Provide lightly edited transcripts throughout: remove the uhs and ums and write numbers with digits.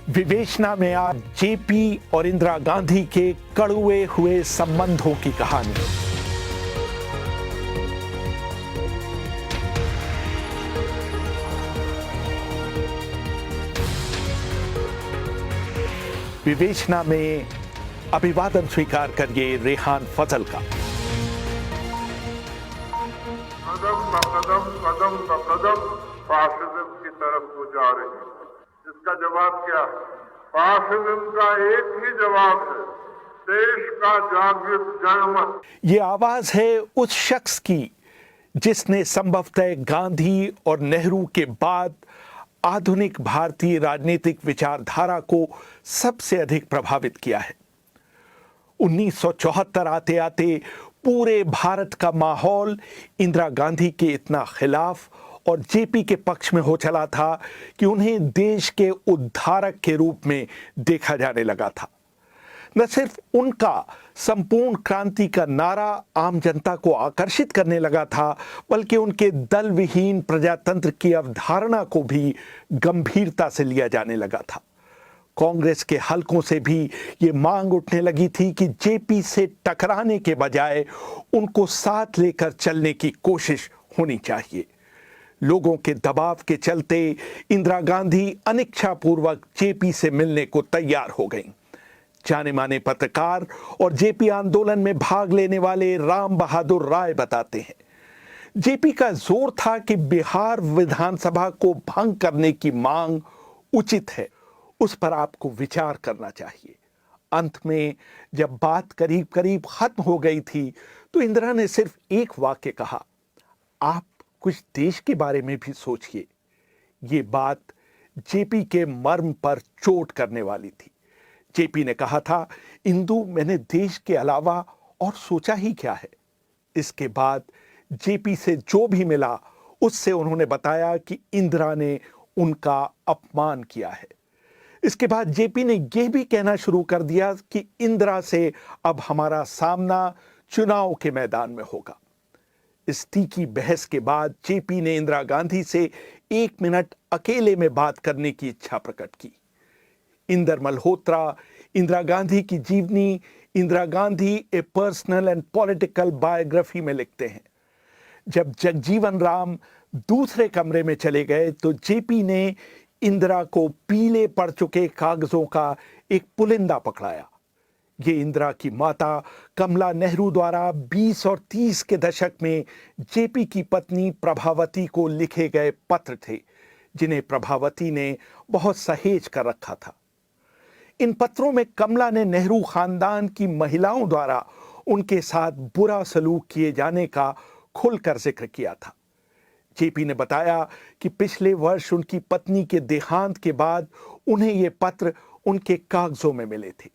विवेचना में आज जेपी और इंदिरा गांधी के कड़ुए हुए संबंधों की कहानी। विवेचना में अभिवादन स्वीकार करिए रेहान फजल का। कदम फासिज्म की तरफ वो जा रही है। इसका जवाब क्या है? फासिज्म का एक ही जवाब है, देश का जागृत जनमत। ये आवाज है उस शख्स की जिसने संभवतः गांधी और नेहरू के बाद आधुनिक भारतीय राजनीतिक विचारधारा को सबसे अधिक प्रभावित किया है। 1974 आते आते पूरे भारत का माहौल इंदिरा गांधी के इतना खिलाफ और जेपी के पक्ष में हो चला था कि उन्हें देश के उद्धारक के रूप में देखा जाने लगा था। न सिर्फ उनका संपूर्ण क्रांति का नारा आम जनता को आकर्षित करने लगा था, बल्कि उनके दल विहीन प्रजातंत्र की अवधारणा को भी गंभीरता से लिया जाने लगा था। कांग्रेस के हलकों से भी ये मांग उठने लगी थी कि जेपी से टकराने के बजाय उनको साथ लेकर चलने की कोशिश होनी चाहिए। लोगों के दबाव के चलते इंदिरा गांधी अनिच्छापूर्वक जेपी से मिलने को तैयार हो गईं। जाने माने पत्रकार और जेपी आंदोलन में भाग लेने वाले राम बहादुर राय बताते हैं, जेपी का जोर था कि बिहार विधानसभा को भंग करने की मांग उचित है, उस पर आपको विचार करना चाहिए। अंत में जब बात करीब करीब खत्म हो गई थी तो इंदिरा ने सिर्फ एक वाक्य कहा, आप कुछ देश के बारे में भी सोचिए। ये बात जेपी के मर्म पर चोट करने वाली थी। जेपी ने कहा था, इंदु मैंने देश के अलावा और सोचा ही क्या है। इसके बाद जेपी से जो भी मिला उससे उन्होंने बताया कि इंदिरा ने उनका अपमान किया है। इसके बाद जेपी ने यह भी कहना शुरू कर दिया कि इंदिरा से अब हमारा सामना चुनाव के मैदान में होगा। इस तीखी बहस के बाद जेपी ने इंदिरा गांधी से 1 मिनट अकेले में बात करने की इच्छा प्रकट की। इंदर मल्होत्रा इंदिरा गांधी की जीवनी इंदिरा गांधी ए पर्सनल एंड पॉलिटिकल बायोग्राफी में लिखते हैं, जब जगजीवन राम दूसरे कमरे में चले गए तो जेपी ने इंदिरा को पीले पड़ चुके कागजों का एक पुलिंदा पकड़ाया। ये इंदिरा की माता कमला नेहरू द्वारा 20 और 30 के दशक में जेपी की पत्नी प्रभावती को लिखे गए पत्र थे, जिन्हें प्रभावती ने बहुत सहेज कर रखा था। इन पत्रों में कमला ने नेहरू खानदान की महिलाओं द्वारा उनके साथ बुरा सलूक किए जाने का खुलकर जिक्र किया था। जेपी ने बताया कि पिछले वर्ष उनकी पत्नी के देहांत के बाद उन्हें ये पत्र उनके कागजों में मिले थे।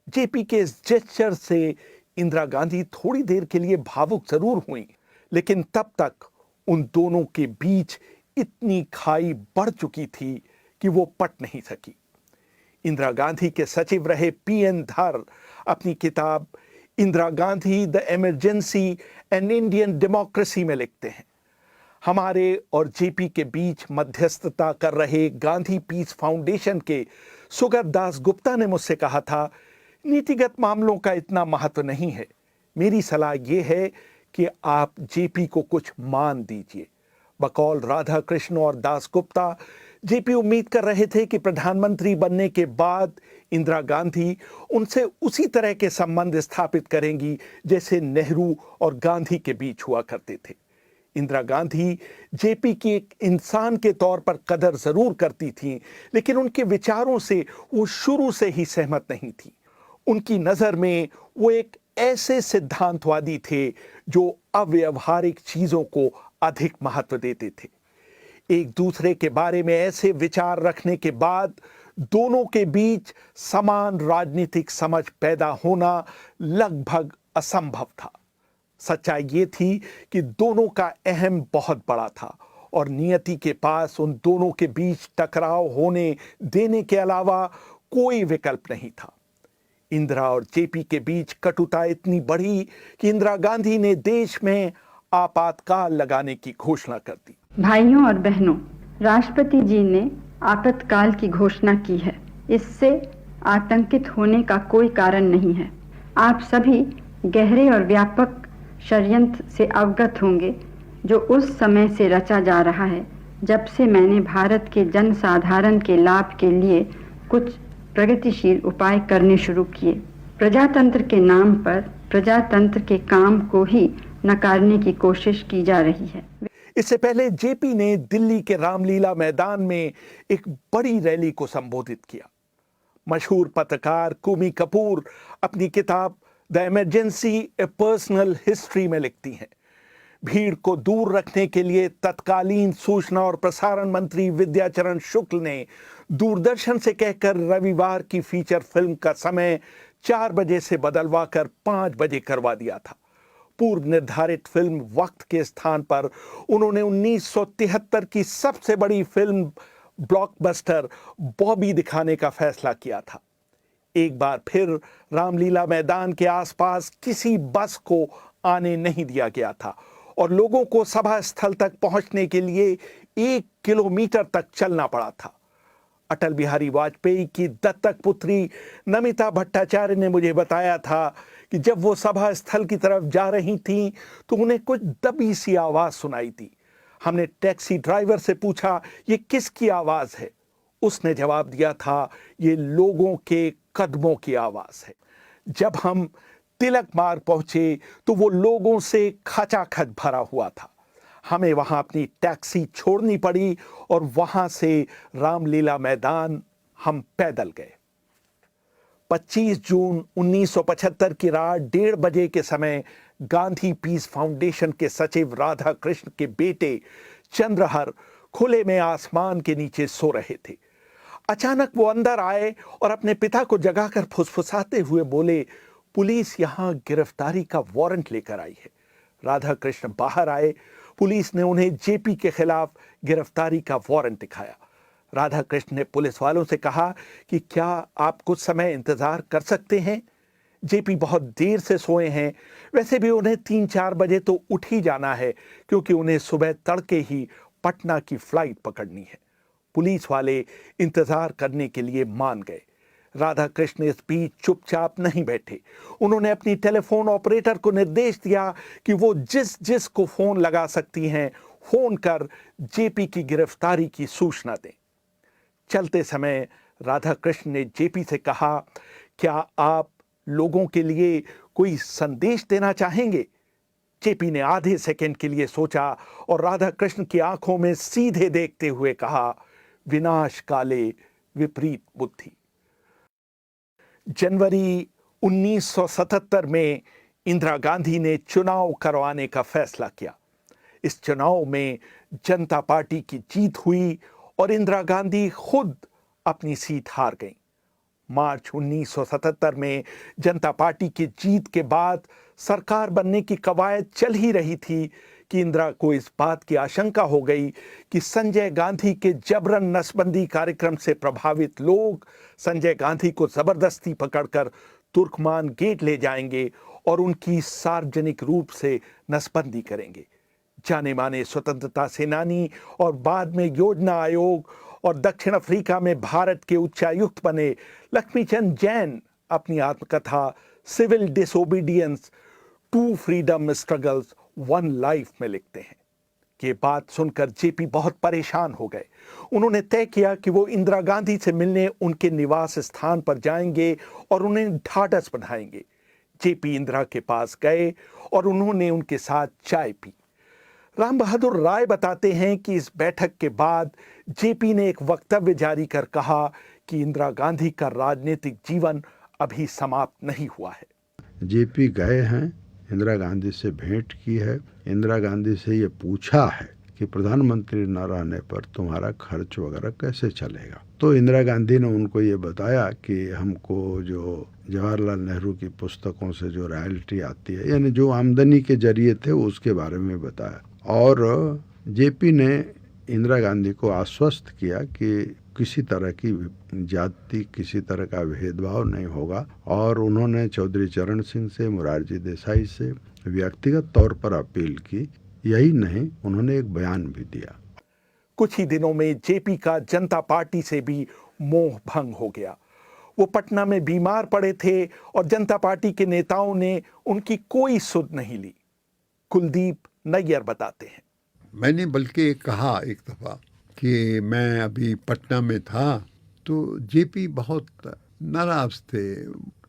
जेपी के इस जेस्चर से इंदिरा गांधी थोड़ी देर के लिए भावुक जरूर हुई, लेकिन तब तक उन दोनों के बीच इतनी खाई बढ़ चुकी थी कि वो पट नहीं सकी। इंदिरा गांधी के सचिव रहे पीएन धर अपनी किताब Indira Gandhi the emergency and Indian democracy में लिखते हैं, हमारे और जेपी के बीच मध्यस्थता कर रहे गांधी पीस फाउंडेशन के सुगत दास गुप्ता ने मुझसे कहा था, नीतिगत मामलों का इतना महत्व नहीं है, मेरी सलाह यह है कि आप जेपी को कुछ मान दीजिए। बकौल राधा कृष्ण और दास गुप्ता, जेपी उम्मीद कर रहे थे कि प्रधानमंत्री बनने के बाद इंदिरा गांधी उनसे उसी तरह के संबंध स्थापित करेंगी जैसे नेहरू और गांधी के बीच हुआ करते थे। इंदिरा गांधी जेपी की एक इंसान के तौर पर कदर जरूर करती थीं, लेकिन उनके विचारों से वो शुरू से ही सहमत नहीं थी। उनकी नजर में वो एक ऐसे सिद्धांतवादी थे जो अव्यावहारिक चीजों को अधिक महत्व देते थे। एक दूसरे के बारे में ऐसे विचार रखने के बाद दोनों के बीच समान राजनीतिक समझ पैदा होना लगभग असंभव था। सच्चाई ये थी कि दोनों का अहम बहुत बड़ा था और नियति के पास उन दोनों के बीच टकराव होने देने के अलावा कोई विकल्प नहीं था। इंदिरा और जेपी के कटुता कटुता इतनी बढ़ी कि इंदिरा गांधी ने देश में आपातकाल लगाने की घोषणा कर दी। भाइयों और बहनों, राष्ट्रपति जी ने आपातकाल की घोषणा की है। इससे आतंकित होने का कोई कारण नहीं है। आप सभी गहरे और व्यापक षड्यंत्र से अवगत होंगे जो उस समय से रचा जा रहा है जब से मैंने भारत के जनसाधारण के लाभ के लिए कुछ प्रगतिशील उपाय करने शुरू किए। प्रजातंत्र के नाम पर प्रजातंत्र के काम को ही नकारने की कोशिश की जा रही है। इससे पहले जेपी ने दिल्ली के रामलीला मैदान में एक बड़ी रैली को संबोधित किया। मशहूर पत्रकार कुमी कपूर अपनी किताब the emergency A personal history में लिखती हैं, भीड़ को दूर रखने के लिए तत्कालीन सूचना और प्रसारण मंत्री विद्याचरण शुक्ल ने दूरदर्शन से कहकर रविवार की फीचर फिल्म का समय 4 बजे से बदलवा कर 5 बजे करवा दिया था। पूर्व निर्धारित फिल्म वक्त के स्थान पर उन्होंने 1973 की सबसे बड़ी फिल्म ब्लॉकबस्टर बॉबी दिखाने का फैसला किया था। एक बार फिर रामलीला मैदान के आसपास किसी बस को आने नहीं दिया गया था और लोगों को सभा स्थल तक पहुंचने के लिए 1 किलोमीटर तक चलना पड़ा था। अटल बिहारी वाजपेयी की दत्तक पुत्री नमिता भट्टाचार्य ने मुझे बताया था कि जब वो सभा स्थल की तरफ जा रही थीं तो उन्हें कुछ दबी सी आवाज सुनाई दी। हमने टैक्सी ड्राइवर से पूछा, ये किसकी आवाज है? उसने जवाब दिया था, ये लोगों के कदमों की आवाज है। जब हम तिलक मार्ग पहुंचे तो वो लोगों से खचाखच भरा हुआ था। हमें वहां अपनी टैक्सी छोड़नी पड़ी और वहां से रामलीला मैदान हम पैदल गए। 25 जून 1975 की रात 1:30 बजे के समय गांधी पीस फाउंडेशन के सचिव राधा कृष्ण के बेटे चंद्रहर खुले में आसमान के नीचे सो रहे थे। अचानक वो अंदर आए और अपने पिता को जगाकर फुसफुसाते हुए बोले, पुलिस यहां गिरफ्तारी का वारंट लेकर आई है। राधा कृष्ण बाहर आए। पुलिस ने उन्हें जेपी के खिलाफ गिरफ्तारी का वारंट दिखाया। राधा कृष्ण ने पुलिस वालों से कहा कि क्या आप कुछ समय इंतजार कर सकते हैं? जेपी बहुत देर से सोए हैं, वैसे भी उन्हें 3-4 बजे तो उठ ही जाना है क्योंकि उन्हें सुबह तड़के ही पटना की फ्लाइट पकड़नी है। पुलिस वाले इंतजार करने के लिए मान गए। राधा कृष्ण इस बीच चुपचाप नहीं बैठे। उन्होंने अपनी टेलीफोन ऑपरेटर को निर्देश दिया कि वो जिस को फोन लगा सकती हैं फोन कर जेपी की गिरफ्तारी की सूचना दें। चलते समय राधा कृष्ण ने जेपी से कहा, क्या आप लोगों के लिए कोई संदेश देना चाहेंगे? जेपी ने आधे सेकंड के लिए सोचा और राधा कृष्ण की आंखों में सीधे देखते हुए कहा, विनाश काले विपरीत बुद्धि। जनवरी 1977 में इंदिरा गांधी ने चुनाव करवाने का फैसला किया। इस चुनाव में जनता पार्टी की जीत हुई और इंदिरा गांधी खुद अपनी सीट हार गईं। मार्च 1977 में जनता पार्टी की जीत के बाद सरकार बनने की कवायद चल ही रही थी कि इंदिरा को इस बात की आशंका हो गई कि संजय गांधी के जबरन नसबंदी कार्यक्रम से प्रभावित लोग संजय गांधी को जबरदस्ती पकड़कर तुर्कमान गेट ले जाएंगे और उनकी सार्वजनिक रूप से नसबंदी करेंगे। जाने माने स्वतंत्रता सेनानी और बाद में योजना आयोग और दक्षिण अफ्रीका में भारत के उच्चायुक्त बने लक्ष्मीचंद जैन अपनी आत्मकथा civil disobedience 2 freedom struggles 1 life में लिखते हैं। ये बात सुनकर जेपी बहुत परेशान हो गए। उन्होंने तय किया कि वो इंदिरा गांधी से मिलने उनके निवास स्थान पर जाएंगे और उन्हें ढाढ़स बंधाएंगे। जेपी इंदिरा के पास गए और उन्होंने उनके साथ चाय पी। राम बहादुर राय बताते हैं कि इस बैठक के बाद जेपी ने एक वक्तव्य जारी कर कहा कि इंदिरा गांधी का राजनीतिक जीवन अभी समाप्त नहीं हुआ है। जेपी गए हैं, इंदिरा गांधी से भेंट की है, इंदिरा गांधी से ये पूछा है कि प्रधानमंत्री न रहने पर तुम्हारा खर्च वगैरह कैसे चलेगा। तो इंदिरा गांधी ने उनको ये बताया कि हमको जो जवाहरलाल नेहरू की पुस्तकों से जो रॉयल्टी आती है, यानी जो आमदनी के जरिए थे उसके बारे में बताया। और जेपी ने इंदिरा गांधी को आश्वस्त किया कि किसी तरह की जाति, किसी तरह का भेदभाव नहीं होगा। और उन्होंने चौधरी चरण सिंह से, मोरारजी देसाई से व्यक्तिगत तौर पर अपील की। यही नहीं, उन्होंने एक बयान भी दिया। कुछ ही दिनों में जेपी का जनता पार्टी से भी मोह भंग हो गया। वो पटना में बीमार पड़े थे और जनता पार्टी के नेताओं ने उनकी कोई सुध नहीं ली। कुलदीप नैयर बताते हैं। मैंने बल्कि कहा एक दफ़ा कि मैं अभी पटना में था तो जेपी बहुत नाराज थे,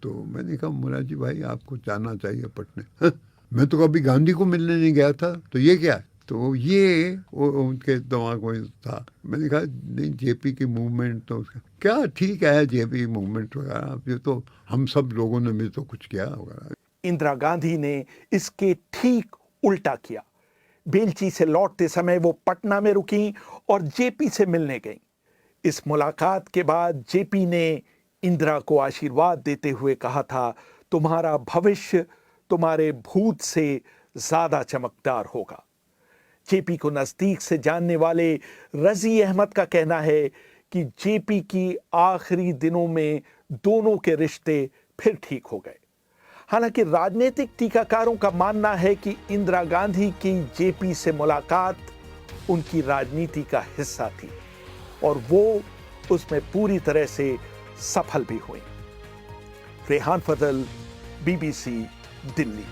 तो मैंने कहा मुरारजी भाई आपको जाना चाहिए पटने। मैं तो कभी गांधी को मिलने नहीं गया था, तो ये क्या है? तो ये उनके दिमाग में था। मैंने कहा नहीं, जेपी की मूवमेंट तो क्या ठीक है, जेपी मूवमेंट वगैरह ये तो हम सब लोगों ने भी तो कुछ किया वगैरह। इंदिरा गांधी ने इसके ठीक उल्टा किया। बेलची से लौटते समय वो पटना में रुकी और जेपी से मिलने गईं। इस मुलाकात के बाद जेपी ने इंदिरा को आशीर्वाद देते हुए कहा था, तुम्हारा भविष्य तुम्हारे भूत से ज्यादा चमकदार होगा। जेपी को नजदीक से जानने वाले रजी अहमद का कहना है कि जेपी की आखिरी दिनों में दोनों के रिश्ते फिर ठीक हो गए। हालांकि राजनीतिक टीकाकारों का मानना है कि इंदिरा गांधी की जेपी से मुलाकात उनकी राजनीति का हिस्सा थी और वो उसमें पूरी तरह से सफल भी हुई। रेहान फजल, BBC, दिल्ली।